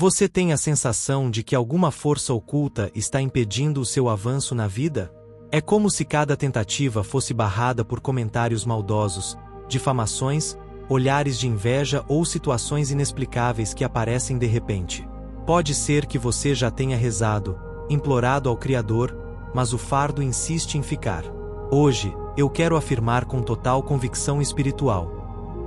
Você tem a sensação de que alguma força oculta está impedindo o seu avanço na vida? É como se cada tentativa fosse barrada por comentários maldosos, difamações, olhares de inveja ou situações inexplicáveis que aparecem de repente. Pode ser que você já tenha rezado, implorado ao Criador, mas o fardo insiste em ficar. Hoje, eu quero afirmar com total convicção espiritual.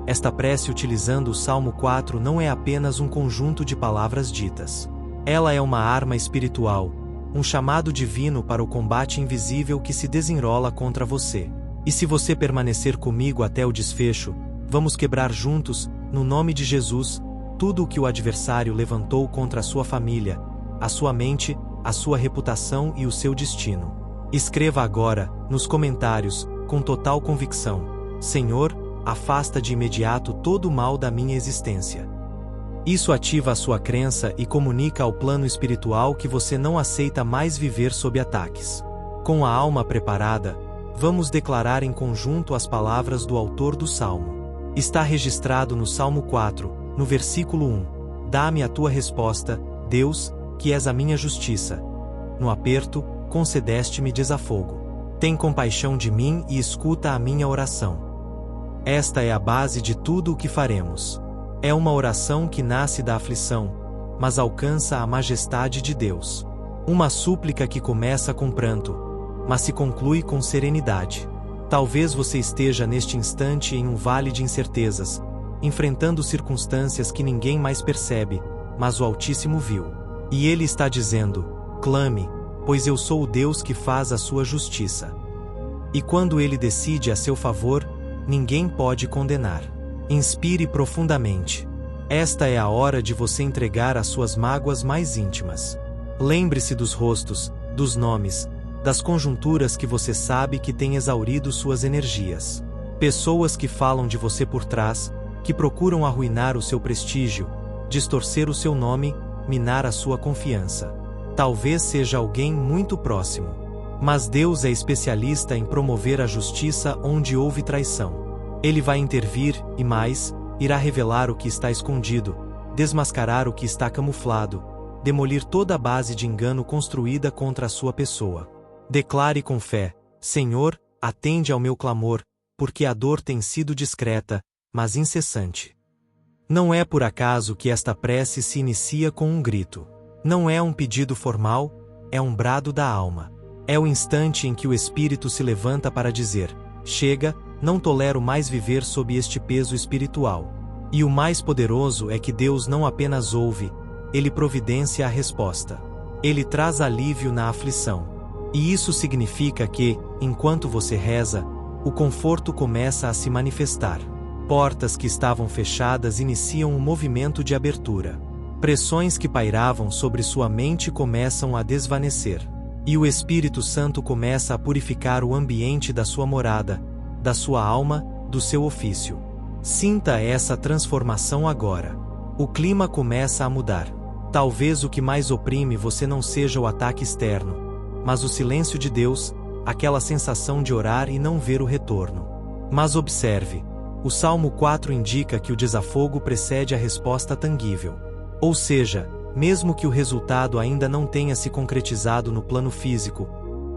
Esta prece utilizando o Salmo 4 não é apenas um conjunto de palavras ditas. Ela é uma arma espiritual, um chamado divino para o combate invisível que se desenrola contra você. E se você permanecer comigo até o desfecho, vamos quebrar juntos, no nome de Jesus, tudo o que o adversário levantou contra a sua família, a sua mente, a sua reputação e o seu destino. Escreva agora, nos comentários, com total convicção: Senhor, afasta de imediato todo o mal da minha existência. Isso ativa a sua crença e comunica ao plano espiritual que você não aceita mais viver sob ataques. Com a alma preparada, vamos declarar em conjunto as palavras do autor do Salmo. Está registrado no Salmo 4, no versículo 1. Dá-me a tua resposta, Deus, que és a minha justiça. No aperto, concedeste-me desafogo. Tem compaixão de mim e escuta a minha oração. Esta é a base de tudo o que faremos. É uma oração que nasce da aflição, mas alcança a majestade de Deus. Uma súplica que começa com pranto, mas se conclui com serenidade. Talvez você esteja neste instante em um vale de incertezas, enfrentando circunstâncias que ninguém mais percebe, mas o Altíssimo viu. E Ele está dizendo: clame, pois eu sou o Deus que faz a sua justiça. E quando Ele decide a seu favor, ninguém pode condenar. Inspire profundamente. Esta é a hora de você entregar as suas mágoas mais íntimas. Lembre-se dos rostos, dos nomes, das conjunturas que você sabe que têm exaurido suas energias. Pessoas que falam de você por trás, que procuram arruinar o seu prestígio, distorcer o seu nome, minar a sua confiança. Talvez seja alguém muito próximo. Mas Deus é especialista em promover a justiça onde houve traição. Ele vai intervir, e mais, irá revelar o que está escondido, desmascarar o que está camuflado, demolir toda a base de engano construída contra a sua pessoa. Declare com fé: Senhor, atende ao meu clamor, porque a dor tem sido discreta, mas incessante. Não é por acaso que esta prece se inicia com um grito. Não é um pedido formal, é um brado da alma. É o instante em que o espírito se levanta para dizer: chega, não tolero mais viver sob este peso espiritual. E o mais poderoso é que Deus não apenas ouve, Ele providencia a resposta. Ele traz alívio na aflição. E isso significa que, enquanto você reza, o conforto começa a se manifestar. Portas que estavam fechadas iniciam um movimento de abertura. Pressões que pairavam sobre sua mente começam a desvanecer. E o Espírito Santo começa a purificar o ambiente da sua morada, da sua alma, do seu ofício. Sinta essa transformação agora. O clima começa a mudar. Talvez o que mais oprime você não seja o ataque externo, mas o silêncio de Deus, aquela sensação de orar e não ver o retorno. Mas observe, o Salmo 4 indica que o desafogo precede a resposta tangível. Ou seja, mesmo que o resultado ainda não tenha se concretizado no plano físico,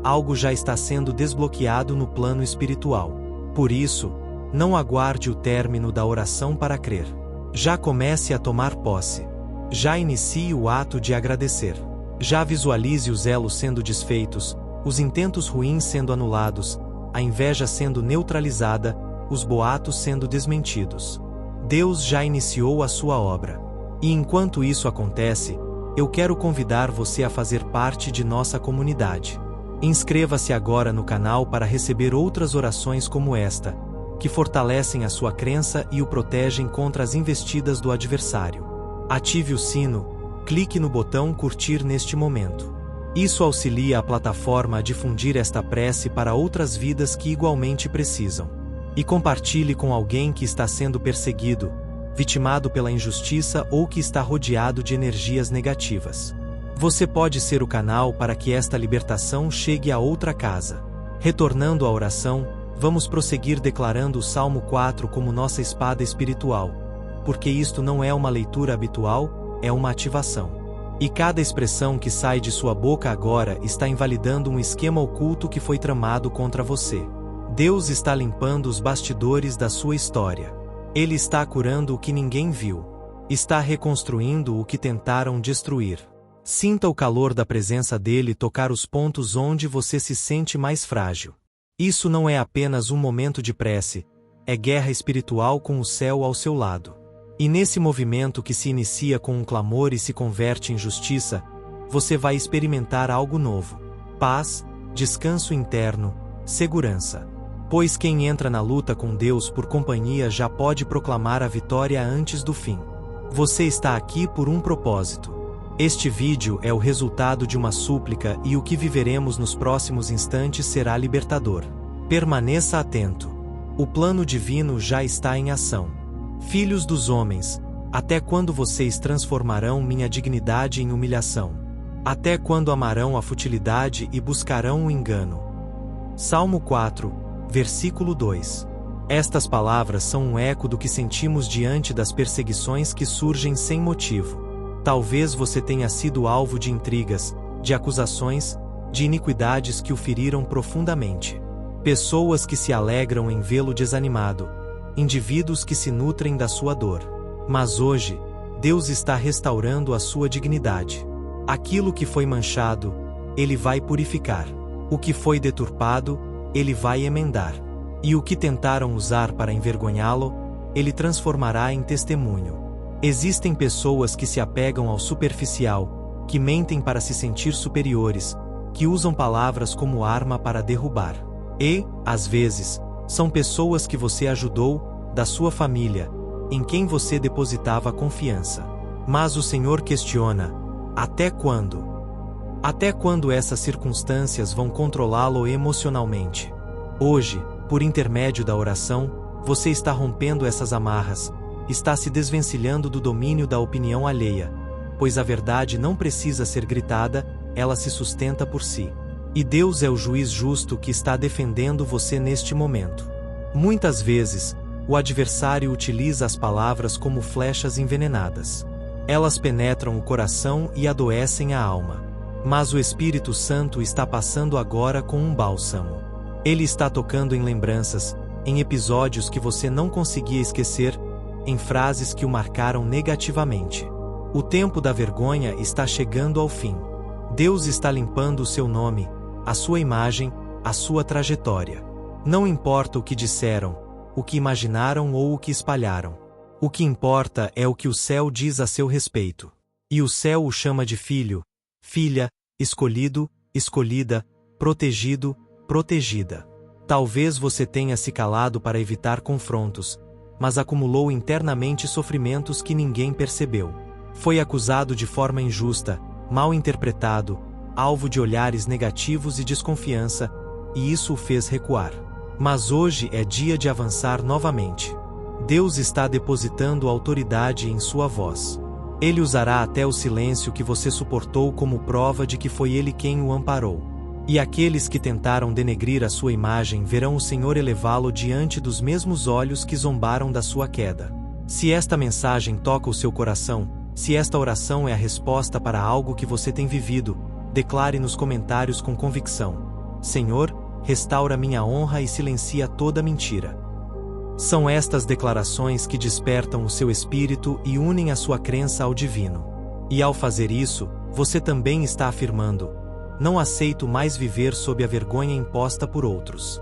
algo já está sendo desbloqueado no plano espiritual. Por isso, não aguarde o término da oração para crer. Já comece a tomar posse. Já inicie o ato de agradecer. Já visualize os elos sendo desfeitos, os intentos ruins sendo anulados, a inveja sendo neutralizada, os boatos sendo desmentidos. Deus já iniciou a sua obra. E enquanto isso acontece, eu quero convidar você a fazer parte de nossa comunidade. Inscreva-se agora no canal para receber outras orações como esta, que fortalecem a sua crença e o protegem contra as investidas do adversário. Ative o sino, clique no botão curtir neste momento. Isso auxilia a plataforma a difundir esta prece para outras vidas que igualmente precisam. E compartilhe com alguém que está sendo perseguido, vitimado pela injustiça ou que está rodeado de energias negativas. Você pode ser o canal para que esta libertação chegue a outra casa. Retornando à oração, vamos prosseguir declarando o Salmo 4 como nossa espada espiritual, porque isto não é uma leitura habitual, é uma ativação. E cada expressão que sai de sua boca agora está invalidando um esquema oculto que foi tramado contra você. Deus está limpando os bastidores da sua história. Ele está curando o que ninguém viu. Está reconstruindo o que tentaram destruir. Sinta o calor da presença dele tocar os pontos onde você se sente mais frágil. Isso não é apenas um momento de prece, é guerra espiritual com o céu ao seu lado. E nesse movimento que se inicia com um clamor e se converte em justiça, você vai experimentar algo novo: paz, descanso interno, segurança. Pois quem entra na luta com Deus por companhia já pode proclamar a vitória antes do fim. Você está aqui por um propósito. Este vídeo é o resultado de uma súplica e o que viveremos nos próximos instantes será libertador. Permaneça atento. O plano divino já está em ação. Filhos dos homens, até quando vocês transformarão minha dignidade em humilhação? Até quando amarão a futilidade e buscarão o engano? Salmo 4, versículo 2. Estas palavras são um eco do que sentimos diante das perseguições que surgem sem motivo. Talvez você tenha sido alvo de intrigas, de acusações, de iniquidades que o feriram profundamente. Pessoas que se alegram em vê-lo desanimado, indivíduos que se nutrem da sua dor. Mas hoje, Deus está restaurando a sua dignidade. Aquilo que foi manchado, Ele vai purificar. O que foi deturpado, Ele vai emendar. E o que tentaram usar para envergonhá-lo, Ele transformará em testemunho. Existem pessoas que se apegam ao superficial, que mentem para se sentir superiores, que usam palavras como arma para derrubar. E, às vezes, são pessoas que você ajudou, da sua família, em quem você depositava confiança. Mas o Senhor questiona: até quando? Até quando essas circunstâncias vão controlá-lo emocionalmente? Hoje, por intermédio da oração, você está rompendo essas amarras, está se desvencilhando do domínio da opinião alheia, pois a verdade não precisa ser gritada, ela se sustenta por si. E Deus é o juiz justo que está defendendo você neste momento. Muitas vezes, o adversário utiliza as palavras como flechas envenenadas. Elas penetram o coração e adoecem a alma. Mas o Espírito Santo está passando agora com um bálsamo. Ele está tocando em lembranças, em episódios que você não conseguia esquecer, em frases que o marcaram negativamente. O tempo da vergonha está chegando ao fim. Deus está limpando o seu nome, a sua imagem, a sua trajetória. Não importa o que disseram, o que imaginaram ou o que espalharam. O que importa é o que o céu diz a seu respeito. E o céu o chama de filho, filha, escolhido, escolhida, protegido, protegida. Talvez você tenha se calado para evitar confrontos, mas acumulou internamente sofrimentos que ninguém percebeu. Foi acusado de forma injusta, mal interpretado, alvo de olhares negativos e desconfiança, e isso o fez recuar. Mas hoje é dia de avançar novamente. Deus está depositando autoridade em sua voz. Ele usará até o silêncio que você suportou como prova de que foi Ele quem o amparou. E aqueles que tentaram denegrir a sua imagem verão o Senhor elevá-lo diante dos mesmos olhos que zombaram da sua queda. Se esta mensagem toca o seu coração, se esta oração é a resposta para algo que você tem vivido, declare nos comentários com convicção: Senhor, restaura minha honra e silencia toda mentira. São estas declarações que despertam o seu espírito e unem a sua crença ao divino. E ao fazer isso, você também está afirmando: não aceito mais viver sob a vergonha imposta por outros.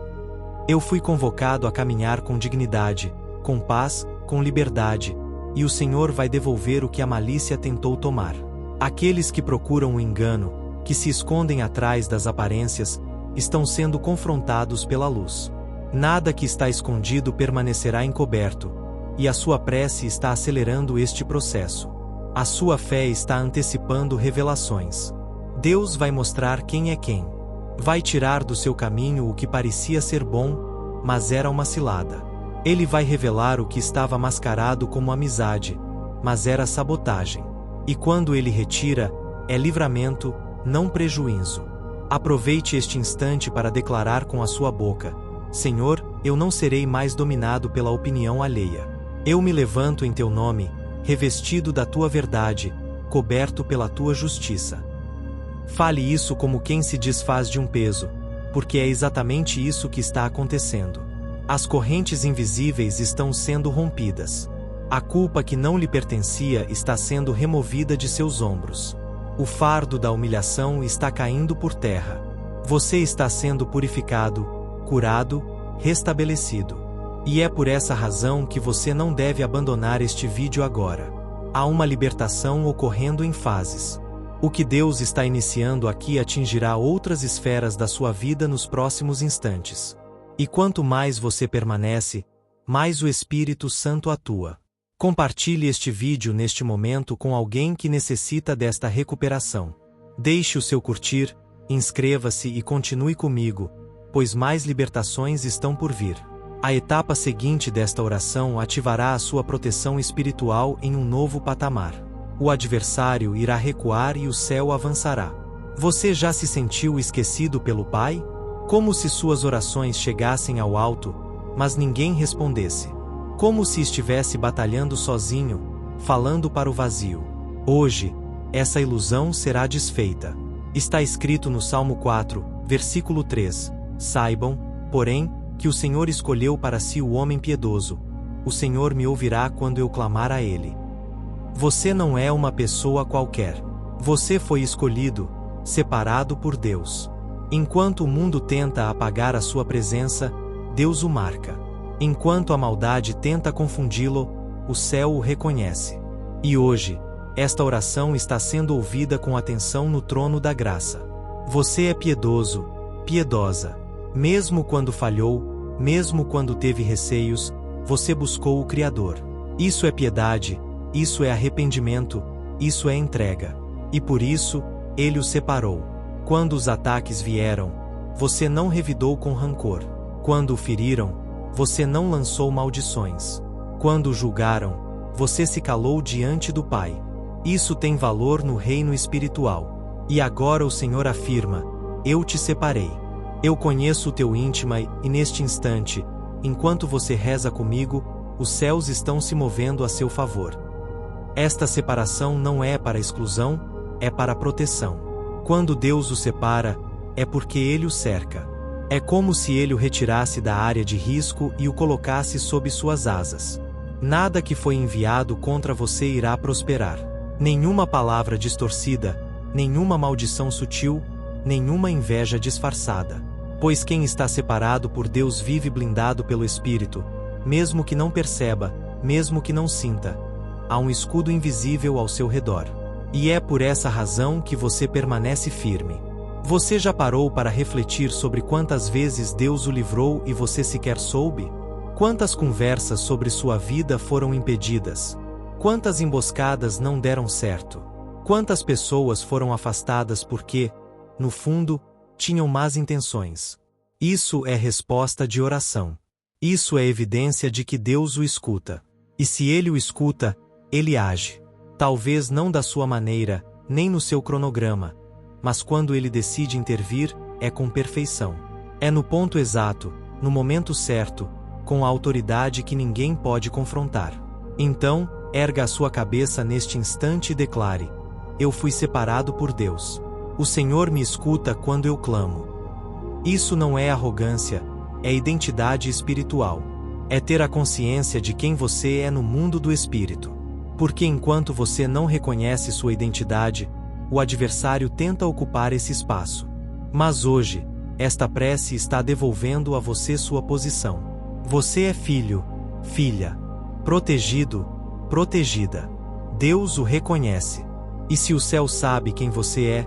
Eu fui convocado a caminhar com dignidade, com paz, com liberdade, e o Senhor vai devolver o que a malícia tentou tomar. Aqueles que procuram o engano, que se escondem atrás das aparências, estão sendo confrontados pela luz. Nada que está escondido permanecerá encoberto, e a sua prece está acelerando este processo. A sua fé está antecipando revelações. Deus vai mostrar quem é quem. Vai tirar do seu caminho o que parecia ser bom, mas era uma cilada. Ele vai revelar o que estava mascarado como amizade, mas era sabotagem. E quando ele retira, é livramento, não prejuízo. Aproveite este instante para declarar com a sua boca: Senhor, eu não serei mais dominado pela opinião alheia. Eu me levanto em teu nome, revestido da tua verdade, coberto pela tua justiça. Fale isso como quem se desfaz de um peso, porque é exatamente isso que está acontecendo. As correntes invisíveis estão sendo rompidas. A culpa que não lhe pertencia está sendo removida de seus ombros. O fardo da humilhação está caindo por terra. Você está sendo purificado, curado, restabelecido. E é por essa razão que você não deve abandonar este vídeo agora. Há uma libertação ocorrendo em fases. O que Deus está iniciando aqui atingirá outras esferas da sua vida nos próximos instantes. E quanto mais você permanece, mais o Espírito Santo atua. Compartilhe este vídeo neste momento com alguém que necessita desta recuperação. Deixe o seu curtir, inscreva-se e continue comigo, pois mais libertações estão por vir. A etapa seguinte desta oração ativará a sua proteção espiritual em um novo patamar. O adversário irá recuar e o céu avançará. Você já se sentiu esquecido pelo Pai? Como se suas orações chegassem ao alto, mas ninguém respondesse. Como se estivesse batalhando sozinho, falando para o vazio. Hoje, essa ilusão será desfeita. Está escrito no Salmo 4, versículo 3. Saibam, porém, que o Senhor escolheu para si o homem piedoso. O Senhor me ouvirá quando eu clamar a Ele. Você não é uma pessoa qualquer. Você foi escolhido, separado por Deus. Enquanto o mundo tenta apagar a sua presença, Deus o marca. Enquanto a maldade tenta confundi-lo, o céu o reconhece. E hoje, esta oração está sendo ouvida com atenção no trono da graça. Você é piedoso, piedosa. Mesmo quando falhou, mesmo quando teve receios, você buscou o Criador. Isso é piedade, isso é arrependimento, isso é entrega. E por isso, Ele o separou. Quando os ataques vieram, você não revidou com rancor. Quando o feriram, você não lançou maldições. Quando o julgaram, você se calou diante do Pai. Isso tem valor no reino espiritual. E agora o Senhor afirma: eu te separei. Eu conheço o teu íntimo e neste instante, enquanto você reza comigo, os céus estão se movendo a seu favor. Esta separação não é para exclusão, é para proteção. Quando Deus o separa, é porque Ele o cerca. É como se Ele o retirasse da área de risco e o colocasse sob suas asas. Nada que foi enviado contra você irá prosperar. Nenhuma palavra distorcida, nenhuma maldição sutil, nenhuma inveja disfarçada. Pois quem está separado por Deus vive blindado pelo Espírito, mesmo que não perceba, mesmo que não sinta. Há um escudo invisível ao seu redor. E é por essa razão que você permanece firme. Você já parou para refletir sobre quantas vezes Deus o livrou e você sequer soube? Quantas conversas sobre sua vida foram impedidas? Quantas emboscadas não deram certo? Quantas pessoas foram afastadas porque, no fundo, tinham más intenções? Isso é resposta de oração. Isso é evidência de que Deus o escuta. E se Ele o escuta, Ele age. Talvez não da sua maneira, nem no seu cronograma, mas quando Ele decide intervir, é com perfeição. É no ponto exato, no momento certo, com a autoridade que ninguém pode confrontar. Então, erga a sua cabeça neste instante e declare: eu fui separado por Deus. O Senhor me escuta quando eu clamo. Isso não é arrogância, é identidade espiritual. É ter a consciência de quem você é no mundo do Espírito. Porque enquanto você não reconhece sua identidade, o adversário tenta ocupar esse espaço. Mas hoje, esta prece está devolvendo a você sua posição. Você é filho, filha, protegido, protegida. Deus o reconhece. E se o céu sabe quem você é,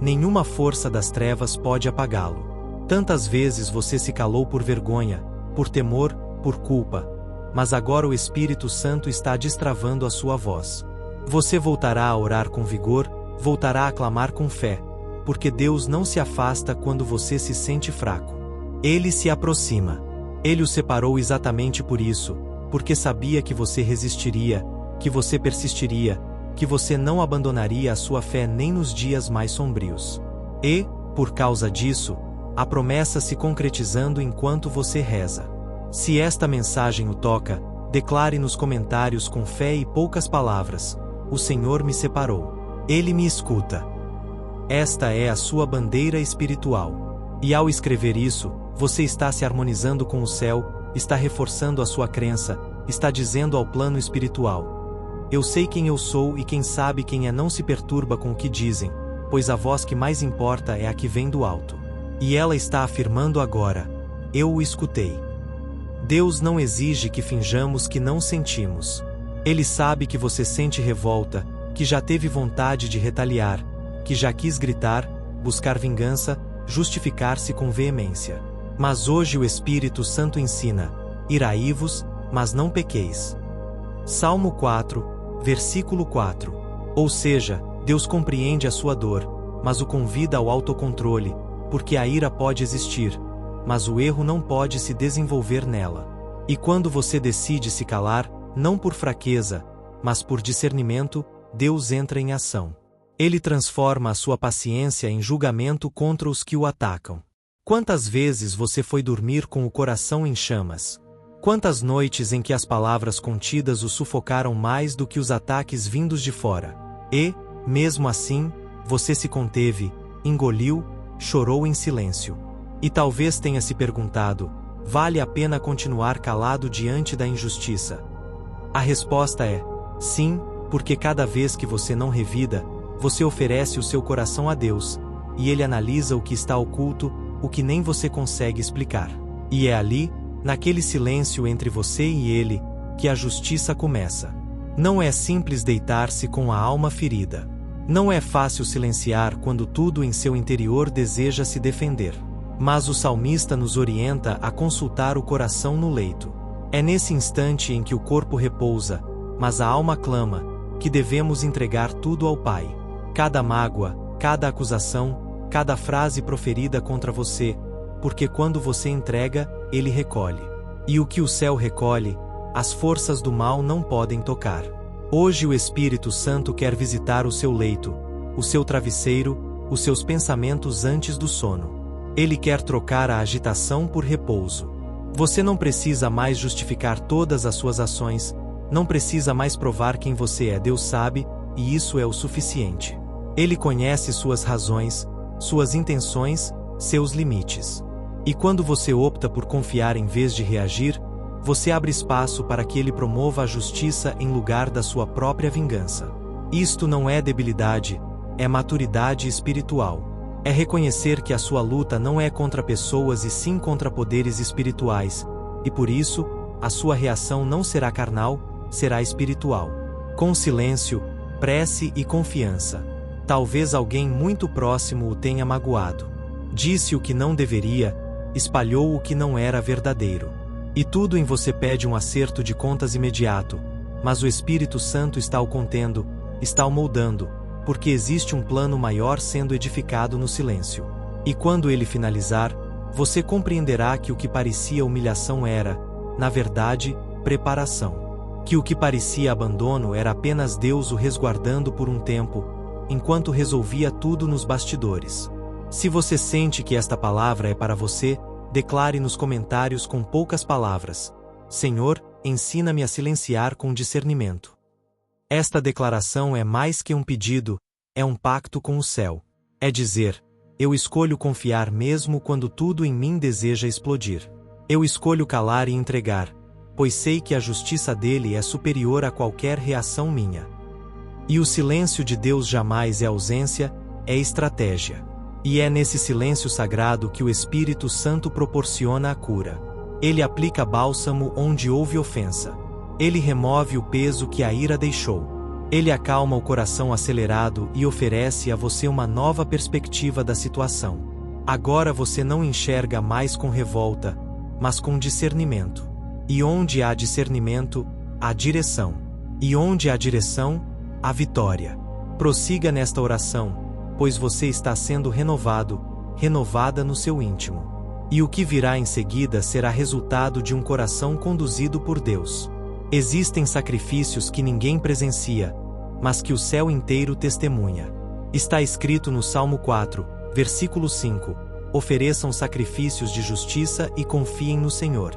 nenhuma força das trevas pode apagá-lo. Tantas vezes você se calou por vergonha, por temor, por culpa, mas agora o Espírito Santo está destravando a sua voz. Você voltará a orar com vigor, voltará a clamar com fé, porque Deus não se afasta quando você se sente fraco. Ele se aproxima. Ele o separou exatamente por isso, porque sabia que você resistiria, que você persistiria, que você não abandonaria a sua fé nem nos dias mais sombrios. E, por causa disso, a promessa se concretizando enquanto você reza. Se esta mensagem o toca, declare nos comentários com fé e poucas palavras: o Senhor me separou. Ele me escuta. Esta é a sua bandeira espiritual. E ao escrever isso, você está se harmonizando com o céu, está reforçando a sua crença, está dizendo ao plano espiritual: eu sei quem eu sou e quem sabe quem é não se perturba com o que dizem, pois a voz que mais importa é a que vem do alto. E ela está afirmando agora: eu o escutei. Deus não exige que finjamos que não sentimos. Ele sabe que você sente revolta, que já teve vontade de retaliar, que já quis gritar, buscar vingança, justificar-se com veemência. Mas hoje o Espírito Santo ensina: iraí-vos, mas não pequeis. Salmo 4, versículo 4. Ou seja, Deus compreende a sua dor, mas o convida ao autocontrole, porque a ira pode existir, mas o erro não pode se desenvolver nela. E quando você decide se calar, não por fraqueza, mas por discernimento, Deus entra em ação. Ele transforma a sua paciência em julgamento contra os que o atacam. Quantas vezes você foi dormir com o coração em chamas? Quantas noites em que as palavras contidas o sufocaram mais do que os ataques vindos de fora? E, mesmo assim, você se conteve, engoliu, chorou em silêncio. E talvez tenha se perguntado: vale a pena continuar calado diante da injustiça? A resposta é: sim, porque cada vez que você não revida, você oferece o seu coração a Deus, e Ele analisa o que está oculto, o que nem você consegue explicar. E é ali, naquele silêncio entre você e Ele, que a justiça começa. Não é simples deitar-se com a alma ferida. Não é fácil silenciar quando tudo em seu interior deseja se defender. Mas o salmista nos orienta a consultar o coração no leito. É nesse instante em que o corpo repousa, mas a alma clama, que devemos entregar tudo ao Pai. Cada mágoa, cada acusação, cada frase proferida contra você, porque quando você entrega, Ele recolhe. E o que o céu recolhe, as forças do mal não podem tocar. Hoje o Espírito Santo quer visitar o seu leito, o seu travesseiro, os seus pensamentos antes do sono. Ele quer trocar a agitação por repouso. Você não precisa mais justificar todas as suas ações, não precisa mais provar quem você é. Deus sabe, e isso é o suficiente. Ele conhece suas razões, suas intenções, seus limites. E quando você opta por confiar em vez de reagir, você abre espaço para que Ele promova a justiça em lugar da sua própria vingança. Isto não é debilidade, é maturidade espiritual. É reconhecer que a sua luta não é contra pessoas e sim contra poderes espirituais, e por isso, a sua reação não será carnal, será espiritual. Com silêncio, prece e confiança. Talvez alguém muito próximo o tenha magoado. Disse o que não deveria, espalhou o que não era verdadeiro. E tudo em você pede um acerto de contas imediato, mas o Espírito Santo está o contendo, está o moldando, porque existe um plano maior sendo edificado no silêncio. E quando ele finalizar, você compreenderá que o que parecia humilhação era, na verdade, preparação. Que o que parecia abandono era apenas Deus o resguardando por um tempo, enquanto resolvia tudo nos bastidores. Se você sente que esta palavra é para você, declare nos comentários com poucas palavras: Senhor, ensina-me a silenciar com discernimento. Esta declaração é mais que um pedido, é um pacto com o céu. É dizer: eu escolho confiar mesmo quando tudo em mim deseja explodir. Eu escolho calar e entregar, pois sei que a justiça dele é superior a qualquer reação minha. E o silêncio de Deus jamais é ausência, é estratégia. E é nesse silêncio sagrado que o Espírito Santo proporciona a cura. Ele aplica bálsamo onde houve ofensa. Ele remove o peso que a ira deixou. Ele acalma o coração acelerado e oferece a você uma nova perspectiva da situação. Agora você não enxerga mais com revolta, mas com discernimento. E onde há discernimento, há direção. E onde há direção, há vitória. Prossiga nesta oração, pois você está sendo renovado, renovada no seu íntimo. E o que virá em seguida será resultado de um coração conduzido por Deus. Existem sacrifícios que ninguém presencia, mas que o céu inteiro testemunha. Está escrito no Salmo 4, versículo 5: ofereçam sacrifícios de justiça e confiem no Senhor.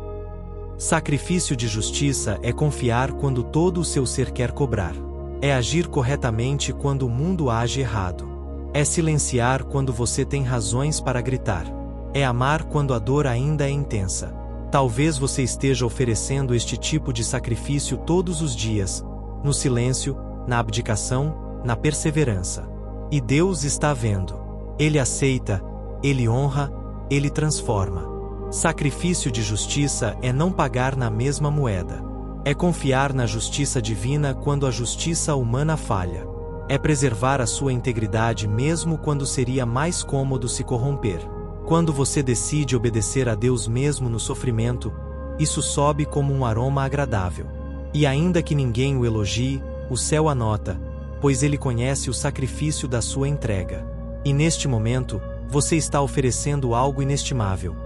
Sacrifício de justiça é confiar quando todo o seu ser quer cobrar. É agir corretamente quando o mundo age errado. É silenciar quando você tem razões para gritar. É amar quando a dor ainda é intensa. Talvez você esteja oferecendo este tipo de sacrifício todos os dias, no silêncio, na abdicação, na perseverança. E Deus está vendo. Ele aceita, Ele honra, Ele transforma. Sacrifício de justiça é não pagar na mesma moeda. É confiar na justiça divina quando a justiça humana falha. É preservar a sua integridade mesmo quando seria mais cômodo se corromper. Quando você decide obedecer a Deus mesmo no sofrimento, isso sobe como um aroma agradável. E ainda que ninguém o elogie, o céu anota, pois ele conhece o sacrifício da sua entrega. E neste momento, você está oferecendo algo inestimável.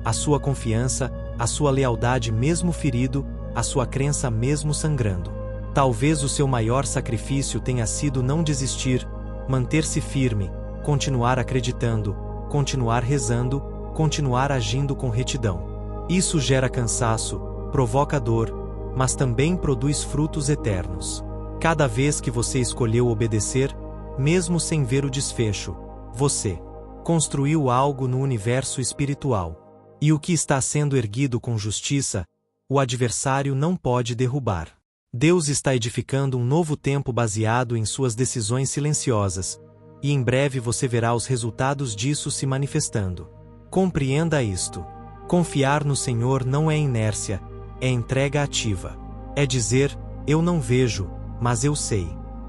A sua confiança, a sua lealdade mesmo ferido, a sua crença mesmo sangrando. Talvez o seu maior sacrifício tenha sido não desistir, manter-se firme, continuar acreditando, continuar rezando, continuar agindo com retidão. Isso gera cansaço, provoca dor, mas também produz frutos eternos. Cada vez que você escolheu obedecer, mesmo sem ver o desfecho, você construiu algo no universo espiritual. E o que está sendo erguido com justiça, o adversário não pode derrubar. Deus está edificando um novo tempo baseado em suas decisões silenciosas, e em breve você verá os resultados disso se manifestando. Compreenda isto. Confiar no Senhor não é inércia, é entrega ativa. É dizer, eu não vejo, mas eu sei.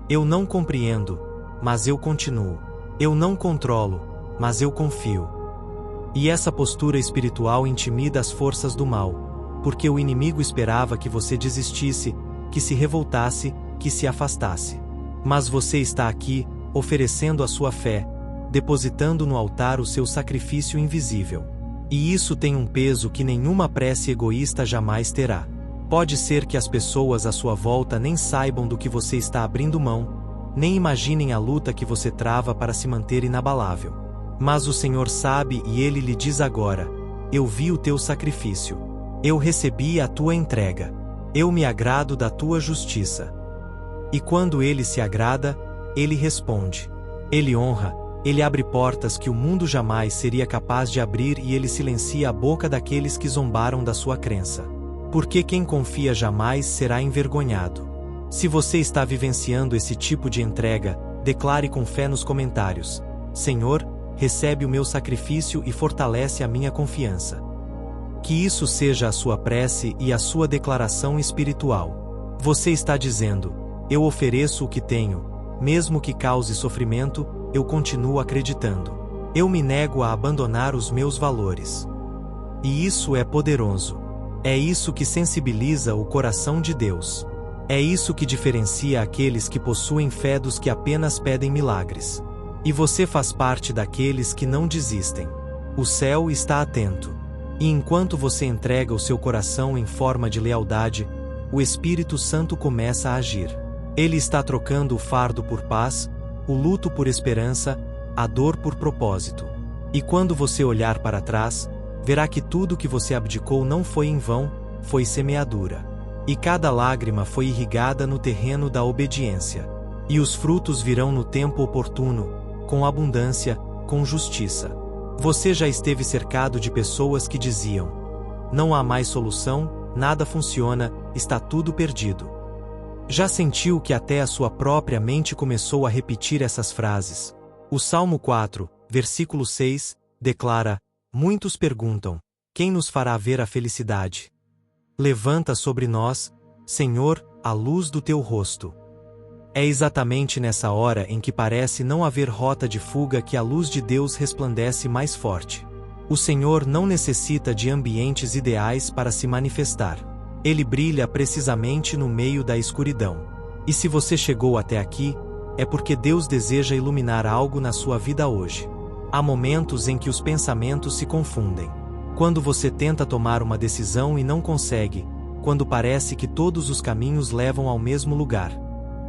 Eu não compreendo, mas eu continuo. Eu não controlo, mas eu confio. E essa postura espiritual intimida as forças do mal, porque o inimigo esperava que você desistisse, que se revoltasse, que se afastasse. Mas você está aqui, oferecendo a sua fé, depositando no altar o seu sacrifício invisível. E isso tem um peso que nenhuma prece egoísta jamais terá. Pode ser que as pessoas à sua volta nem saibam do que você está abrindo mão, nem imaginem a luta que você trava para se manter inabalável. Mas o Senhor sabe e Ele lhe diz agora, eu vi o teu sacrifício. Eu recebi a tua entrega. Eu me agrado da tua justiça. E quando Ele se agrada, Ele responde. Ele honra, Ele abre portas que o mundo jamais seria capaz de abrir e Ele silencia a boca daqueles que zombaram da sua crença. Porque quem confia jamais será envergonhado. Se você está vivenciando esse tipo de entrega, declare com fé nos comentários: Senhor, recebe o meu sacrifício e fortalece a minha confiança. Que isso seja a sua prece e a sua declaração espiritual. Você está dizendo, eu ofereço o que tenho, mesmo que cause sofrimento, eu continuo acreditando. Eu me nego a abandonar os meus valores. E isso é poderoso. É isso que sensibiliza o coração de Deus. É isso que diferencia aqueles que possuem fé dos que apenas pedem milagres. E você faz parte daqueles que não desistem. O céu está atento. E enquanto você entrega o seu coração em forma de lealdade, o Espírito Santo começa a agir. Ele está trocando o fardo por paz, o luto por esperança, a dor por propósito. E quando você olhar para trás, verá que tudo que você abdicou não foi em vão, foi semeadura. E cada lágrima foi irrigada no terreno da obediência. E os frutos virão no tempo oportuno, com abundância, com justiça. Você já esteve cercado de pessoas que diziam: não há mais solução, nada funciona, está tudo perdido. Já sentiu que até a sua própria mente começou a repetir essas frases? O Salmo 4, versículo 6, declara: muitos perguntam, quem nos fará ver a felicidade? Levanta sobre nós, Senhor, a luz do teu rosto. É exatamente nessa hora em que parece não haver rota de fuga que a luz de Deus resplandece mais forte. O Senhor não necessita de ambientes ideais para se manifestar. Ele brilha precisamente no meio da escuridão. E se você chegou até aqui, é porque Deus deseja iluminar algo na sua vida hoje. Há momentos em que os pensamentos se confundem. Quando você tenta tomar uma decisão e não consegue, quando parece que todos os caminhos levam ao mesmo lugar.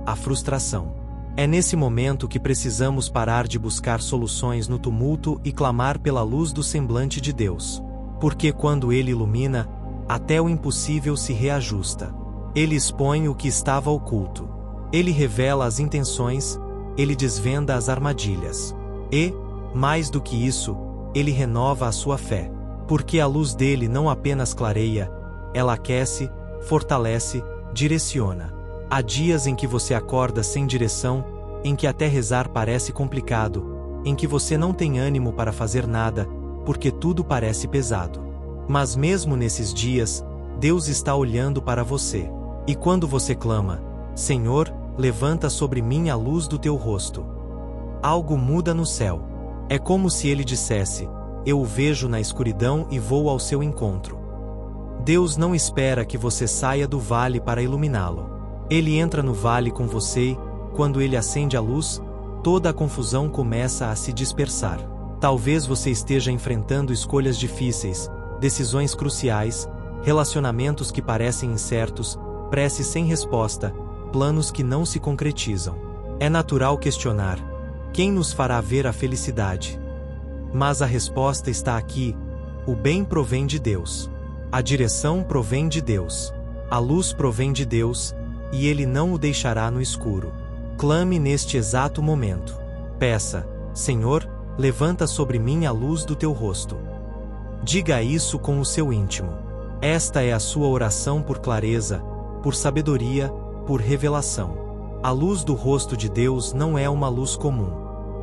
A frustração. É nesse momento que precisamos parar de buscar soluções no tumulto e clamar pela luz do semblante de Deus. Porque quando Ele ilumina, até o impossível se reajusta. Ele expõe o que estava oculto. Ele revela as intenções, ele desvenda as armadilhas. E, mais do que isso, ele renova a sua fé. Porque a luz dele não apenas clareia, ela aquece, fortalece, direciona. Há dias em que você acorda sem direção, em que até rezar parece complicado, em que você não tem ânimo para fazer nada, porque tudo parece pesado. Mas mesmo nesses dias, Deus está olhando para você. E quando você clama, Senhor, levanta sobre mim a luz do teu rosto, algo muda no céu. É como se ele dissesse, eu o vejo na escuridão e vou ao seu encontro. Deus não espera que você saia do vale para iluminá-lo. Ele entra no vale com você e, quando ele acende a luz, toda a confusão começa a se dispersar. Talvez você esteja enfrentando escolhas difíceis, decisões cruciais, relacionamentos que parecem incertos, preces sem resposta, planos que não se concretizam. É natural questionar: quem nos fará ver a felicidade? Mas a resposta está aqui: o bem provém de Deus. A direção provém de Deus. A luz provém de Deus, e Ele não o deixará no escuro. Clame neste exato momento. Peça: Senhor, levanta sobre mim a luz do teu rosto. Diga isso com o seu íntimo. Esta é a sua oração por clareza, por sabedoria, por revelação. A luz do rosto de Deus não é uma luz comum.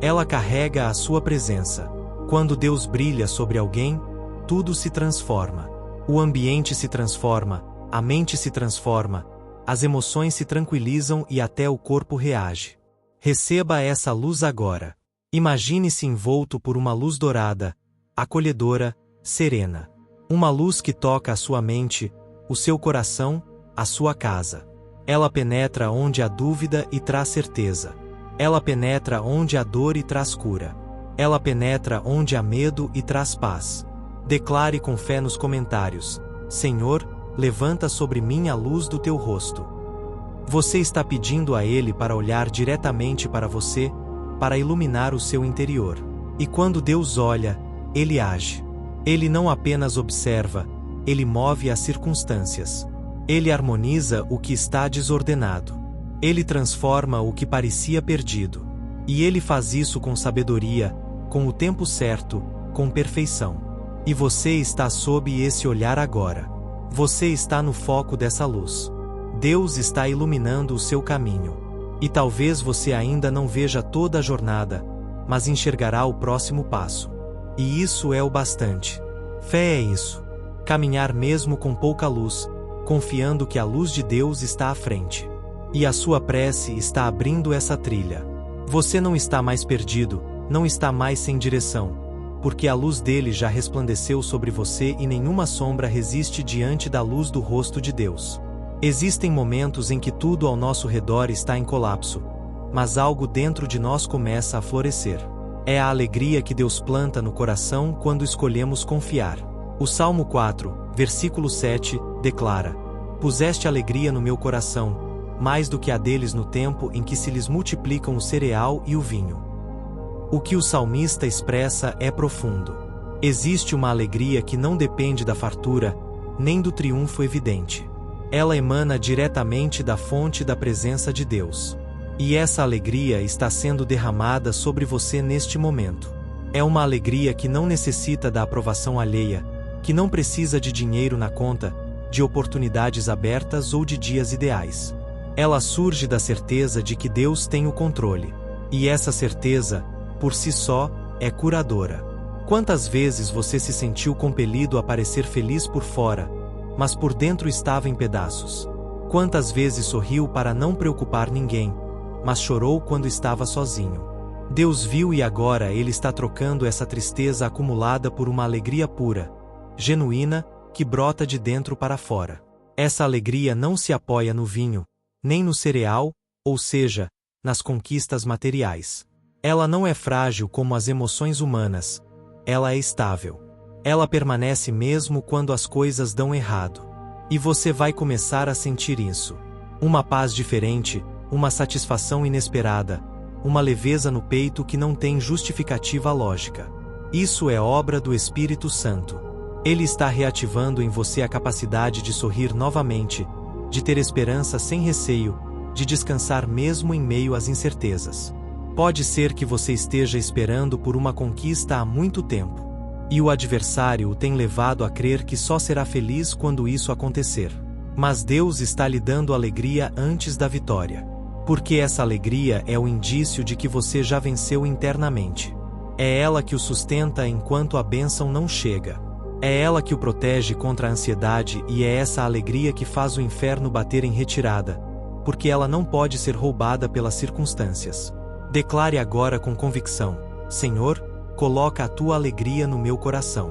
Ela carrega a sua presença. Quando Deus brilha sobre alguém, tudo se transforma. O ambiente se transforma, a mente se transforma, as emoções se tranquilizam e até o corpo reage. Receba essa luz agora. Imagine-se envolto por uma luz dourada, acolhedora, serena. Uma luz que toca a sua mente, o seu coração, a sua casa. Ela penetra onde há dúvida e traz certeza. Ela penetra onde há dor e traz cura. Ela penetra onde há medo e traz paz. Declare com fé nos comentários: Senhor, levanta sobre mim a luz do teu rosto. Você está pedindo a Ele para olhar diretamente para você, para iluminar o seu interior. E quando Deus olha, Ele age. Ele não apenas observa, Ele move as circunstâncias. Ele harmoniza o que está desordenado. Ele transforma o que parecia perdido. E Ele faz isso com sabedoria, com o tempo certo, com perfeição. E você está sob esse olhar agora. Você está no foco dessa luz. Deus está iluminando o seu caminho. E talvez você ainda não veja toda a jornada, mas enxergará o próximo passo. E isso é o bastante. Fé é isso. Caminhar mesmo com pouca luz, confiando que a luz de Deus está à frente. E a sua prece está abrindo essa trilha. Você não está mais perdido, não está mais sem direção, porque a luz dele já resplandeceu sobre você e nenhuma sombra resiste diante da luz do rosto de Deus. Existem momentos em que tudo ao nosso redor está em colapso, mas algo dentro de nós começa a florescer. É a alegria que Deus planta no coração quando escolhemos confiar. O Salmo 4, versículo 7, declara: Puseste alegria no meu coração, mais do que a deles no tempo em que se lhes multiplicam o cereal e o vinho. O que o salmista expressa é profundo. Existe uma alegria que não depende da fartura, nem do triunfo evidente. Ela emana diretamente da fonte da presença de Deus. E essa alegria está sendo derramada sobre você neste momento. É uma alegria que não necessita da aprovação alheia, que não precisa de dinheiro na conta, de oportunidades abertas ou de dias ideais. Ela surge da certeza de que Deus tem o controle. E essa certeza, por si só, é curadora. Quantas vezes você se sentiu compelido a parecer feliz por fora, mas por dentro estava em pedaços? Quantas vezes sorriu para não preocupar ninguém, mas chorou quando estava sozinho? Deus viu e agora Ele está trocando essa tristeza acumulada por uma alegria pura, genuína, que brota de dentro para fora. Essa alegria não se apoia no vinho, nem no cereal, ou seja, nas conquistas materiais. Ela não é frágil como as emoções humanas. Ela é estável. Ela permanece mesmo quando as coisas dão errado. E você vai começar a sentir isso. Uma paz diferente, uma satisfação inesperada, uma leveza no peito que não tem justificativa lógica. Isso é obra do Espírito Santo. Ele está reativando em você a capacidade de sorrir novamente, de ter esperança sem receio, de descansar mesmo em meio às incertezas. Pode ser que você esteja esperando por uma conquista há muito tempo, e o adversário o tem levado a crer que só será feliz quando isso acontecer. Mas Deus está lhe dando alegria antes da vitória, porque essa alegria é o indício de que você já venceu internamente. É ela que o sustenta enquanto a bênção não chega. É ela que o protege contra a ansiedade e é essa alegria que faz o inferno bater em retirada, porque ela não pode ser roubada pelas circunstâncias. Declare agora com convicção: Senhor, coloca a tua alegria no meu coração.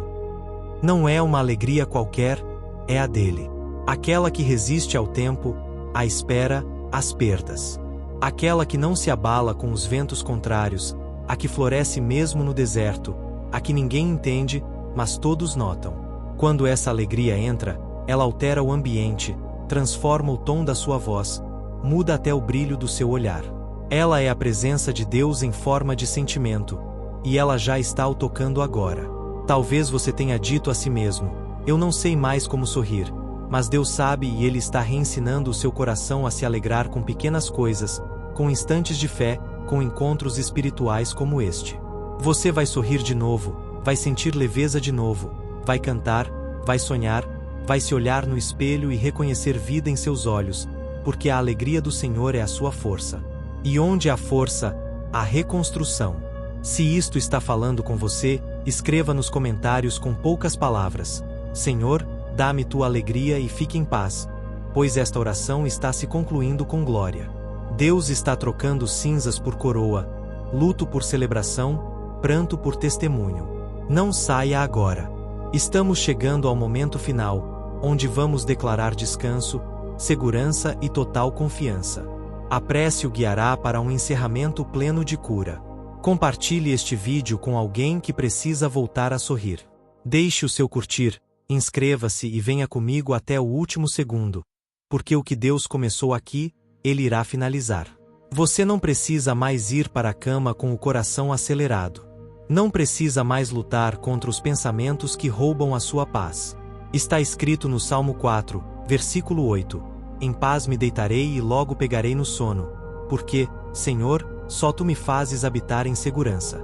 Não é uma alegria qualquer, é a dele. Aquela que resiste ao tempo, à espera, às perdas. Aquela que não se abala com os ventos contrários, a que floresce mesmo no deserto, a que ninguém entende, mas todos notam. Quando essa alegria entra, ela altera o ambiente, transforma o tom da sua voz, muda até o brilho do seu olhar. Ela é a presença de Deus em forma de sentimento, e ela já está o tocando agora. Talvez você tenha dito a si mesmo: eu não sei mais como sorrir, mas Deus sabe e Ele está reensinando o seu coração a se alegrar com pequenas coisas, com instantes de fé, com encontros espirituais como este. Você vai sorrir de novo, vai sentir leveza de novo, vai cantar, vai sonhar, vai se olhar no espelho e reconhecer vida em seus olhos, porque a alegria do Senhor é a sua força. E onde há força, há reconstrução. Se isto está falando com você, escreva nos comentários com poucas palavras: Senhor, dá-me tua alegria e fique em paz, pois esta oração está se concluindo com glória. Deus está trocando cinzas por coroa, luto por celebração, pranto por testemunho. Não saia agora. Estamos chegando ao momento final, onde vamos declarar descanso, segurança e total confiança. A prece o guiará para um encerramento pleno de cura. Compartilhe este vídeo com alguém que precisa voltar a sorrir. Deixe o seu curtir, inscreva-se e venha comigo até o último segundo, porque o que Deus começou aqui, Ele irá finalizar. Você não precisa mais ir para a cama com o coração acelerado. Não precisa mais lutar contra os pensamentos que roubam a sua paz. Está escrito no Salmo 4, versículo 8: Em paz me deitarei e logo pegarei no sono, porque, Senhor, só Tu me fazes habitar em segurança.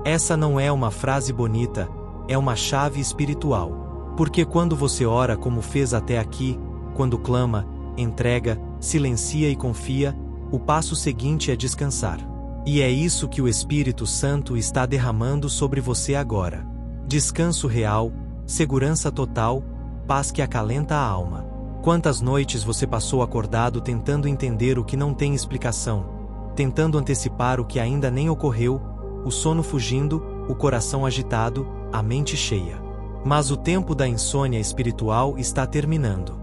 Essa não é uma frase bonita, é uma chave espiritual. Porque quando você ora como fez até aqui, quando clama, entrega, silencia e confia, o passo seguinte é descansar. E é isso que o Espírito Santo está derramando sobre você agora. Descanso real, segurança total, paz que acalenta a alma. Quantas noites você passou acordado tentando entender o que não tem explicação, tentando antecipar o que ainda nem ocorreu, o sono fugindo, o coração agitado, a mente cheia. Mas o tempo da insônia espiritual está terminando.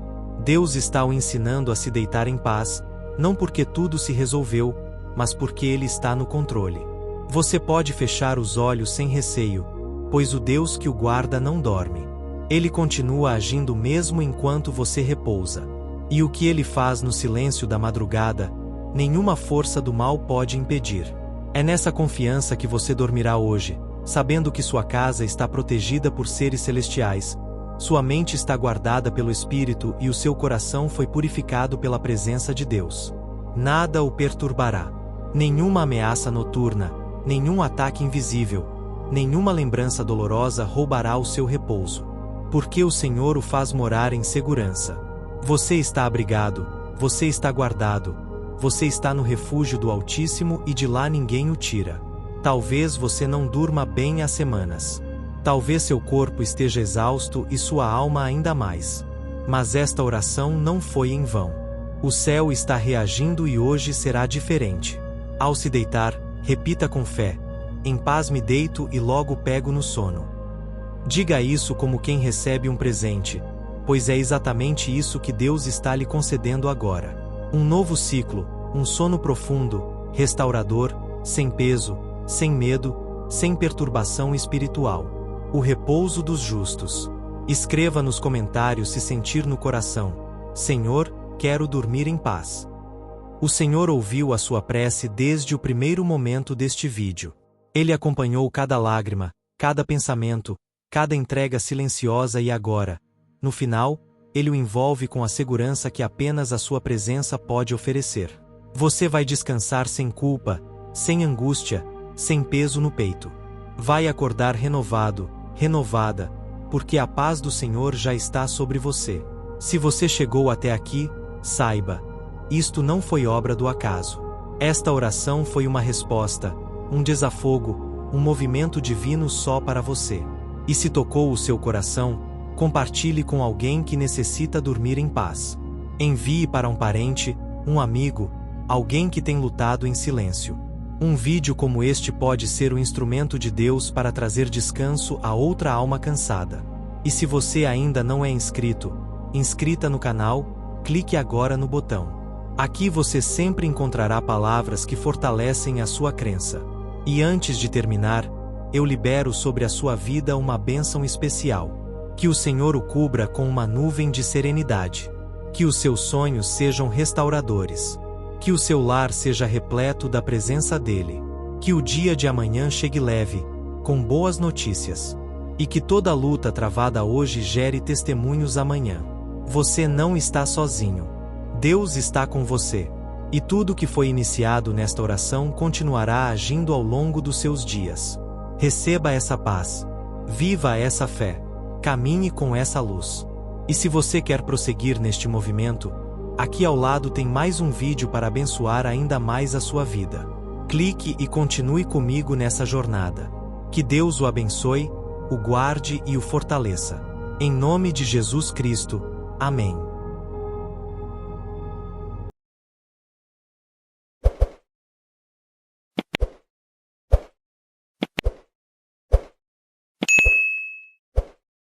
Deus está o ensinando a se deitar em paz, não porque tudo se resolveu, mas porque Ele está no controle. Você pode fechar os olhos sem receio, pois o Deus que o guarda não dorme. Ele continua agindo mesmo enquanto você repousa. E o que Ele faz no silêncio da madrugada, nenhuma força do mal pode impedir. É nessa confiança que você dormirá hoje, sabendo que sua casa está protegida por seres celestiais, sua mente está guardada pelo Espírito e o seu coração foi purificado pela presença de Deus. Nada o perturbará. Nenhuma ameaça noturna, nenhum ataque invisível, nenhuma lembrança dolorosa roubará o seu repouso. Porque o Senhor o faz morar em segurança. Você está abrigado, você está guardado, você está no refúgio do Altíssimo e de lá ninguém o tira. Talvez você não durma bem há semanas. Talvez seu corpo esteja exausto e sua alma ainda mais. Mas esta oração não foi em vão. O céu está reagindo e hoje será diferente. Ao se deitar, repita com fé: em paz me deito e logo pego no sono. Diga isso como quem recebe um presente, pois é exatamente isso que Deus está lhe concedendo agora. Um novo ciclo, um sono profundo, restaurador, sem peso, sem medo, sem perturbação espiritual. O repouso dos justos. Escreva nos comentários se sentir no coração: Senhor, quero dormir em paz. O Senhor ouviu a sua prece desde o primeiro momento deste vídeo. Ele acompanhou cada lágrima, cada pensamento, cada entrega silenciosa e agora, no final, Ele o envolve com a segurança que apenas a sua presença pode oferecer. Você vai descansar sem culpa, sem angústia, sem peso no peito. Vai acordar renovado, renovada, porque a paz do Senhor já está sobre você. Se você chegou até aqui, saiba, isto não foi obra do acaso. Esta oração foi uma resposta, um desafogo, um movimento divino só para você. E se tocou o seu coração, compartilhe com alguém que necessita dormir em paz. Envie para um parente, um amigo, alguém que tem lutado em silêncio. Um vídeo como este pode ser o instrumento de Deus para trazer descanso a outra alma cansada. E se você ainda não é inscrita no canal, clique agora no botão. Aqui você sempre encontrará palavras que fortalecem a sua crença. E antes de terminar, eu libero sobre a sua vida uma bênção especial. Que o Senhor o cubra com uma nuvem de serenidade. Que os seus sonhos sejam restauradores. Que o seu lar seja repleto da presença dele. Que o dia de amanhã chegue leve, com boas notícias. E que toda luta travada hoje gere testemunhos amanhã. Você não está sozinho. Deus está com você. E tudo que foi iniciado nesta oração continuará agindo ao longo dos seus dias. Receba essa paz. Viva essa fé. Caminhe com essa luz. E se você quer prosseguir neste movimento, aqui ao lado tem mais um vídeo para abençoar ainda mais a sua vida. Clique e continue comigo nessa jornada. Que Deus o abençoe, o guarde e o fortaleça. Em nome de Jesus Cristo. Amém.